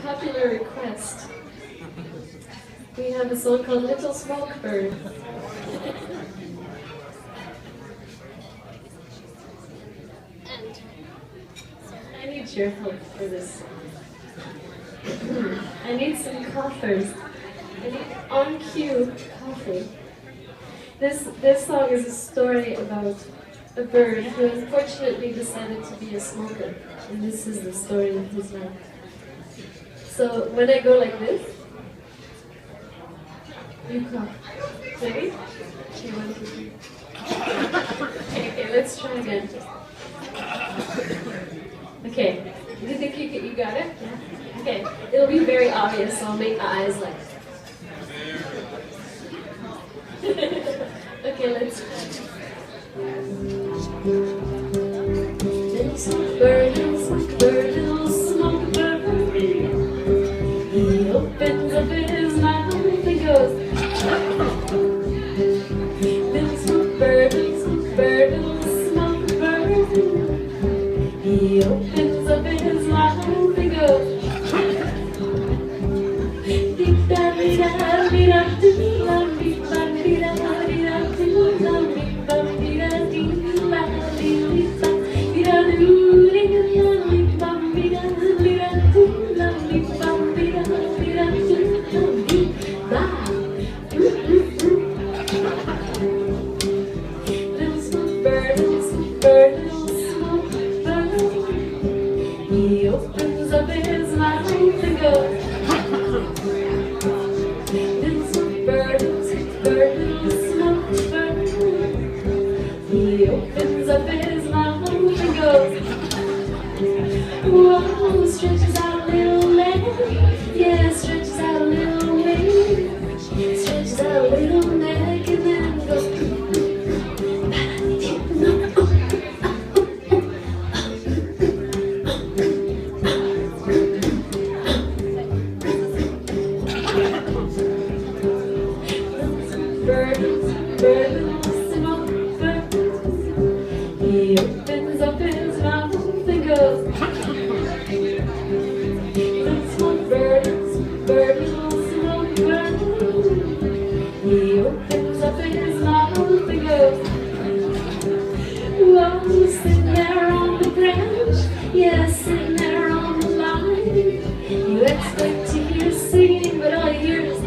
popular request. We have a song called Little Smoke Bird. And I need your help for this song. I need some coughers. I need on-cue coughing. This song is a story about a bird who unfortunately decided to be a smoker. And this is the story of his life. So when I go like this, you cough. Ready? 2, 1, 2, 3. Okay, let's try again. Okay, do you think you got it? Yeah? Okay, it'll be very obvious, so I'll make my eyes like... Okay, let's try. Little smoke bird, little smoke bird. He opens up his mouth and goes. Little smoke bird, little smoke bird. He opens up his mouth and goes. Dee da dee da dee da dee da dee da dee da dee da dee da dee da dee da dee da dee da Little smoke bird, little smoke bird. He opens up his mouth and goes. Little smoke bird, little smoke bird. He opens up his mouth and goes. Whoa, stretches out a little leg. Yeah, stretches out a little wing. Stretches out a little neck and then goes. Bird, little smoke bird. He opens up his mouth and goes. Little smoke bird, little smoke bird. He opens up his mouth and goes. Whoa, sitting there on the branch, yeah, sitting there on the line. You expect to hear singing, but all you hear is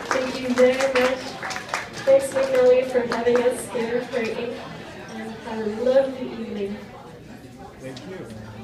Thank you very much. Thanks, Magnolia, for having us here for ink, and have a lovely evening. Thank you.